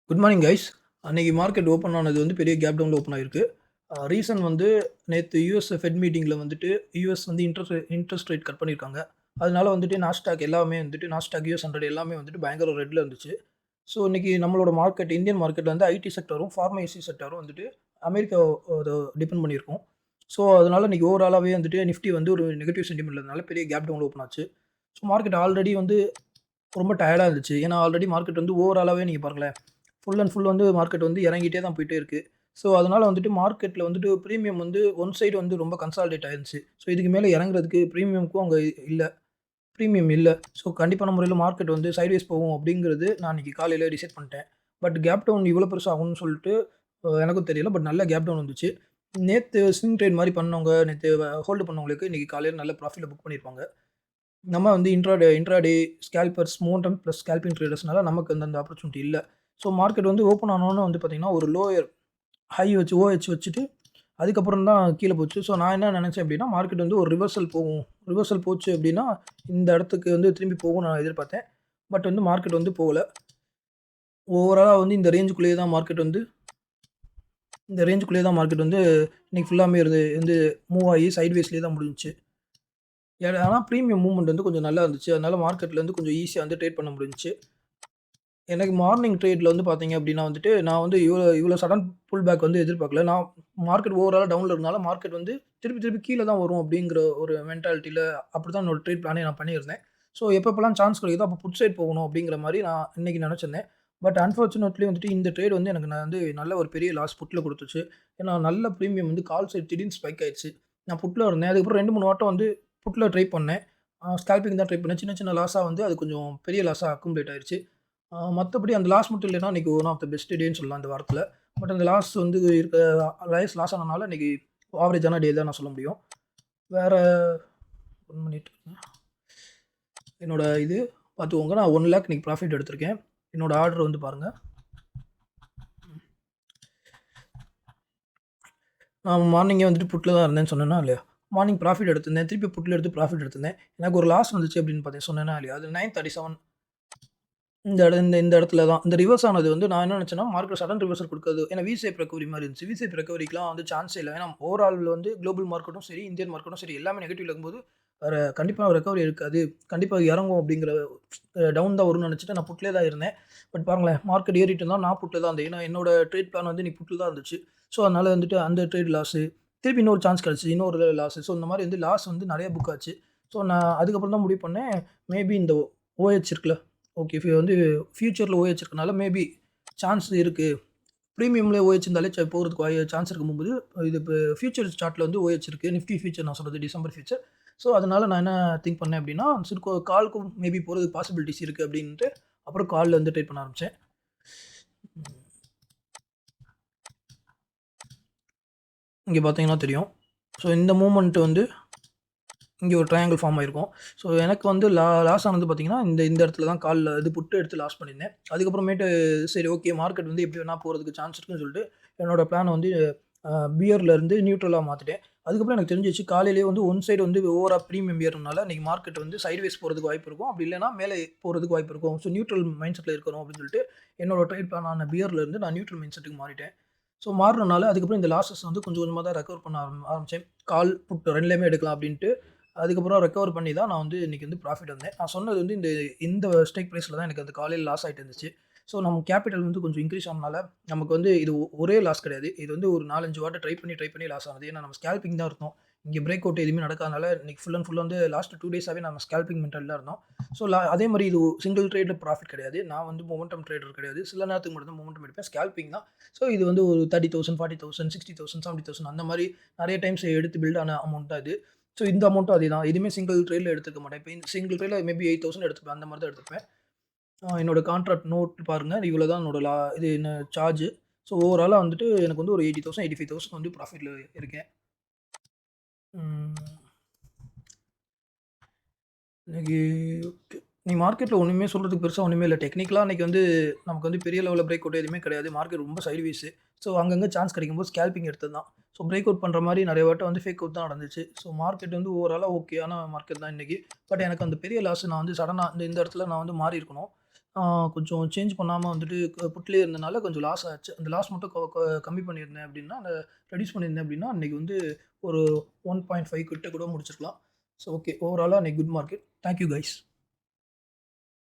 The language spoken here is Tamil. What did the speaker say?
Good morning guys. அன்னைக்கு மார்க்கெட் ஓப்பன் ஆனது வந்து பெரிய கேப் டவுன்ல ஓப்பன் ஆயிருக்கு. ரீசன் வந்து நேத்து யுஎஸ் ஃபெட் மீட்டிங்ல வந்துட்டு யுஎஸ் வந்து இன்ட்ரெஸ்ட் ரேட் கட் பண்ணியிருக்காங்க. அதனால வந்துட்டு நாஸ்டாக் எல்லாமே வந்துட்டு நாஸ்டாக் யுஎஸ் 100 எல்லாமே வந்துட்டு பயங்கர ரெட்ல இருந்துச்சு. ஸோ இன்னைக்கு நம்மளோட மார்க்கெட் இந்தியன் மார்க்கெட்ல வந்து ஐடி செக்டாரும், ஃபார்மசி செக்டாரும் வந்துட்டு அமெரிக்கா டிபெண்ட் பண்ணியிருக்கும். ஸோ அதனால இன்னைக்கு ஓவராலாவே வந்துட்டு நிஃப்டி வந்து ஒரு நெகட்டிவ் சென்டிமென்ட்ல இருந்தனால பெரிய கேப் டவுன்ல ஓப்பன் ஆச்சு. ஸோ மார்க்கெட் ஆல்ரெடி வந்து ரொம்ப டயர்டா இருந்துச்சு. ஏன்னா ஆல்ரெடி மார்க்கெட் வந்து ஓவராலாவே நீங்க பாருங்களேன். ஃபுல் அண்ட் ஃபுல் வந்து மார்க்கெட் வந்து இறங்கிட்டே தான் போயிட்டே இருக்கு. ஸோ, அதனால வந்துட்டு மார்க்கெட்ல வந்துட்டு பிரீமியம் வந்து ஒன் சைடு வந்து ரொம்ப கன்சாலிடேட் ஆயிருந்துச்சு. ஸோ, இதுக்கு மேல இறங்குறதுக்கு பிரீமியம்க்கும் அங்க இல்ல. பிரீமியம் இல்ல. ஸோ, கண்டிப்பான முறையில மார்க்கெட் வந்து சைட்வேஸ் போகும் அப்படிங்கிறது நான் அன்னைக்கு காலையில டிசைட் பண்ணிட்டேன். பட் கேப் டவுன் இவ்வளோ பெருசா ஆகும்னு சொல்லிட்டு எனக்கும் தெரியல. பட் நல்ல கேப் டவுன் வந்துச்சு. நேத்து ஸ்விங் ட்ரேட் மாரி பண்ணவங்க, நேத்து ஹோல்டு பண்ணவங்களுக்கு இன்னைக்கு காலையில நல்ல ப்ராஃபிட்ல புக் பண்ணியிருப்பாங்க. நம்ம வந்து intraday scalpers, momentum plus scalping ட்ரேடர்ஸ்னால நமக்கு அந்த ஆப்பர்ச்சுனிட்டி இல்ல. ஸோ மார்க்கெட் வந்து ஓப்பன் ஆனோனே வந்து பார்த்தீங்கன்னா, ஒரு லோயர் ஹை வச்சு ஓஹெச் வச்சுட்டு அதுக்கப்புறம் தான் கீழ போச்சு. ஸோ நான் என்ன நினச்சேன் அப்டின்னா, மார்க்கெட் வந்து ஒரு ரிவர்சல் போகும். ரிவர்சல் போச்சு அப்டின்னா, இந்த இடத்துக்கு வந்து திரும்பி போகும்னு நான் எதிர்பார்த்தேன். பட் வந்து மார்க்கெட் வந்து போகல. ஓவராலா வந்து இந்த ரேஞ்சுக்குள்ளேயே தான் மார்க்கெட் வந்து இன்னைக்கு ஃபுல்லாமே வந்து மூவ் ஆகி சைட்வேஸ்லயே தான் முடிஞ்சுச்சு. ஆனா பிரீமியம் மூவ்மெண்ட் வந்து கொஞ்சம் நல்லா இருந்துச்சு. அதனால மார்க்கெட்ல வந்து கொஞ்சம் ஈஸியா வந்து ட்ரேட் பண்ண முடிஞ்சுச்சு. எனக்கு மார்னிங் ட்ரேட்ல வந்து பார்த்தீங்க அப்டின்னா வந்துட்டு, நான் வந்து இவ்ளோ இவ்ளோ சடன் புல் பேக் வந்து எதிர்பார்க்கல. நான் மார்க்கெட் ஓவராலா டவுன்ல இருந்தனால, மார்க்கெட் வந்து திருப்பி திருப்பி கீழ தான் வரும் அப்டிங்கிற ஒரு மென்டாலிட்டில அப்படிதான் என்னோட ட்ரேட் பிளானே நான் பண்ணியிருந்தேன். ஸோ எப்பப்பலாம் சான்ஸ் கிடைக்குதோ, அப்ப புட் சைட் போகணும் அப்டிங்கிற மாரி நான் இன்னைக்கு நெனச்சிருந்தேன். பட் அன்பார்ச்சுனேட்லி வந்துட்டு இந்த ட்ரேட் வந்து எனக்கு நான் வந்து நல்ல ஒரு பெரிய லாஸ் புட்ல குடுத்துச்சு. ஏன்னா நல்ல பிரீமியம் வந்து கால் சைட் திடீர்னு ஸ்பைக் ஆயிருச்சு. நான் புட்ல இருந்தேன். அதுக்கப்புறம் 2, 3 வாட்டம் வந்து புட்ல ட்ரை பண்ணேன். ஸ்கால்பிங் தான் ட்ரை பண்ணேன். சின்ன சின்ன லாஸா வந்து அது கொஞ்சம் பெரிய லாஸா அக்குமுலேட் ஆயிருச்சு. மத்தபடி அந்த லாஸ் மட்டும் இல்லன்னா, இன்னைக்கு ஒன் ஆஃப் த பெஸ்ட் டேன்னு சொல்லலாம் இந்த வாரத்துல. பட் அந்த லாஸ் வந்து லாஸ் ஆனனால இன்னைக்கு ஆவரேஜான டே தான் நான் சொல்ல முடியும். வேற 1 மினிட் என்னோட இது பார்த்துக்கோங்க. நான் 1,00,000 இன்னைக்கு ப்ராஃபிட் எடுத்திருக்கேன். என்னோட ஆர்டர் வந்து பாருங்க. நான் மார்னிங்கே வந்துட்டு புட்ல தான் இருந்தேன்னு சொன்னேனா இல்லையா? மார்னிங் ப்ராஃபிட் எடுத்திருந்தேன். திருப்பி புட்ல எடுத்து ப்ராஃபிட் எடுத்திருந்தேன். எனக்கு ஒரு லாஸ் வந்துச்சு அப்படின்னு பார்த்தேன் சொன்னேனா இல்லையா? அது 937 இந்த இடத்துல தான். இந்த ரிவர்ஸ் ஆனது வந்து நான் என்ன நினச்சேன்னா, மார்க்கெட் சடன் ரிவர்சல் குடுக்காது. ஏன்னா வி ஷேப் ரெக்கவரி மாரி இருந்துச்சு. வி ஷேப் ரெக்கவரிக்குலாம் வந்து சான்ஸே இல்ல. ஏன்னா ஓவரால் வந்து குளோபல் மார்க்கெட்டும் சரி, இந்தியன் மார்க்கெட்டும் சரி எல்லாமே நெகட்டிவ்ல இருக்கும்போது, கண்டிப்பா ரெக்கவரி இருக்காது. கண்டிப்பா இறங்கும் அப்படிங்கிற டவுன் தான் வரும்னு நினச்சுட்டு நான் புட்லயே தான் இருந்தேன். பட் பாருங்களேன் மார்க்கெட் ஏறிட்டு இருந்தா நான் புட்ல தான் இருந்தேன். ஏன்னா என்னோட ட்ரேட் பிளான் வந்து இன்னைக்கு புட்ல தான் இருந்துச்சு. ஸோ அதனால வந்துட்டு அந்த ட்ரேட் லாஸு. திருப்பி இன்னொரு சான்ஸ் கிடைச்சுது. இன்னொரு லாஸு. ஸோ இந்த மாரி வந்து லாஸ் வந்து நெறைய புக் ஆச்சு. ஸோ நான் அதுக்கப்புறம் தான் முடிவு பண்ணேன். மேபி இந்த OH இருக்குல்ல. ஓகே. வந்து ஃபியூச்சர்ல OH இருக்கனால மேபி சான்ஸ் இருக்கு. பிரீமியம்ல OH இருந்தாலே போறதுக்கு சான்ஸ் இருக்கும்போது, இது இப்ப ஃபியூச்சர் சார்ட்ல வந்து OH இருக்கு. நிஃப்டி ஃபியூச்சர் நான் சொல்றது டிசம்பர் ஃபியூச்சர். ஸோ அதனால நான் என்ன திங்க் பண்ணேன் அப்டின்னா, சரி கால்க்கும் மேபி போறதுக்கு பாசிபிலிட்டீஸ் இருக்கு அப்டின்ட்டு, அப்புறம் கால்ல வந்து ட்ரேட் பண்ண ஆரம்பிச்சேன். இங்க பார்த்தீங்கன்னா தெரியும். ஸோ இந்த மூவ்மெண்ட் வந்து இங்க ஒரு ட்ரையாங்கிள் ஃபார்ம் ஆயிருக்கும். ஸோ எனக்கு வந்து லாஸ் ஆனது பார்த்தீங்கன்னா, இந்த இந்த இடத்துல தான் கால்ல இது புட் எடுத்து லாஸ் பண்ணியிருந்தேன். அதுக்கப்புறமேட்டு சரி ஓகே மார்க்கெட் வந்து எப்படி வேணா போறதுக்கு சான்ஸ் இருக்குன்னு சொல்லிட்டு, என்னோட பிளான வந்து பியர்ல இருந்து நியூட்ரலா மாத்திட்டேன். அதுக்கப்புறம் எனக்கு தெரிஞ்சிருச்சு காலையிலேயே வந்து ஒன் சைடு வந்து ஓவரா பிரீமியம் ஏறுனனால, இன்னைக்கு மார்க்கெட் வந்து சைட்வேஸ் போறதுக்கு வாய்ப்பு இருக்கும். அப்படி இல்லன்னா மேலே போறதுக்கு வாய்ப்பு இருக்கும். ஸோ நியூட்ரல் மைண்ட் செட்ல இருக்கணும் அப்படின்னு சொல்லிட்டு, என்னோட ட்ரேட் பிளானான பியர்ல இருந்து நான் நியூட்ரல் மைண்ட் செட்டுக்கு மாறிட்டேன். ஸோ மாறுனனால அதுக்கப்புறம் இந்த லாஸஸ் வந்து கொஞ்சம் கொஞ்சமா தான் ரெக்கவர் பண்ண ஆரம்பிச்சேன். கால், புட் 2லயுமே எடுக்கலாம் அப்படின்ட்டு. அதுக்கப்புறம் ரெக்கவர் பண்ணி தான் நான் வந்து இன்னைக்கு வந்து ப்ராஃபிட் வந்தேன். நான் சொன்னது வந்து இந்த இந்த ஸ்ட்ரைக் பிரைஸ்ல தான் எனக்கு அந்த காலையில லாஸ் ஆயிட்டு இருந்துச்சு. ஸோ நம்ம கேப்பிட்டல் வந்து கொஞ்சம் இன்கிரீஸ் ஆனனால, நமக்கு வந்து இது ஒரே லாஸ் கிடையாது. இது வந்து ஒரு 4, 5 வாட்டி ட்ரை பண்ணி லாஸ் ஆனது. ஏன்னா நம்ம ஸ்கேல்பிங் தான் இருந்தோம். இங்க பிரேக் அவுட் எதுவுமே நடக்காதனால, இன்னைக்கு ஃபுல் அண்ட் ஃபுல் வந்து லாஸ்ட் 2 டேஸாவே நம்ம ஸ்கேல்பிங் மெத்தட்ல தான் இருந்தோம். ஸோ அதே மாரி இது சிங்கிள் ட்ரேட்ல ப்ராஃபிட் கிடையாது. நான் வந்து மொமெண்டம் ட்ரேடர் கிடையாது. சில நேரத்துக்கு மட்டும் தான் மொமெண்டம் எடுப்பேன். ஸ்கேல்பிங் தான். ஸோ இது வந்து ஒரு 30,000, 40,000, 60,000, 70,000 அந்த மாரி நெறைய டைம்ஸ் எடுத்து பில்ட் ஆன அமௌண்ட் தான் இது. ஸோ இந்த அமௌண்ட்டும் அதேதான். எதுவுமே சிங்கிள் ட்ரேட்ல எடுத்துக்க மாட்டேன். இப்ப இந்த சிங்கிள் ட்ரேட்ல மேபி 8,000 எடுத்துப்பேன். அந்த மாரி தான் எடுத்துப்பேன். என்னோட கான்ட்ராக்ட் நோட் பாருங்க. இவ்வளோ தான் என்னோட இது என்ன சார்ஜ். ஸோ ஓவராலா வந்துட்டு எனக்கு வந்து ஒரு 80,000, 85,000 வந்து ப்ராஃபிட்ல இருக்கேன். ம். இன்னைக்கு ஓகே. இன்னைக்கு மார்க்கெட்ல ஒண்ணுமே சொல்றதுக்கு பெருசா ஒண்ணுமே இல்ல. டெக்னிக்கலா இன்னைக்கு வந்து நமக்கு வந்து பெரிய லெவல்ல பிரேக் அவுட் எதுவுமே கிடையாது. மார்க்கெட் ரொம்ப சைட்வேஸ். ஸோ அங்கங்க சான்ஸ் கிடைக்கும்போது ஸ்கேல்பிங் எடுத்தது தான். ஸோ பிரேக் அவுட் பண்ற மாரி நெறைய வாட்டம் வந்து ஃபேக் அவுட் தான் நடந்துச்சு. ஸோ மார்க்கெட் வந்து ஓவராலா ஓகேயான மார்க்கெட் தான் இன்னைக்கு. பட் எனக்கு அந்த பெரிய லாஸ் நான் வந்து சடனா இந்த இந்த இடத்துல நான் வந்து மாறி இருக்கணும். கொஞ்சம் சேஞ்ச் பண்ணாம வந்துட்டு புட்லயே இருந்தனால கொஞ்சம் லாஸ் ஆச்சு. அந்த லாஸ் மட்டும் கம்மி பண்ணியிருந்தேன் அப்டின்னா, ரெட்யூஸ் பண்ணியிருந்தேன் அப்டின்னா, இன்னைக்கு வந்து ஒரு 1.5 கிட்ட கூட முடிச்சிருக்கலாம். So okay. ஓவராலா இன்னைக்கு good market. Thank you guys.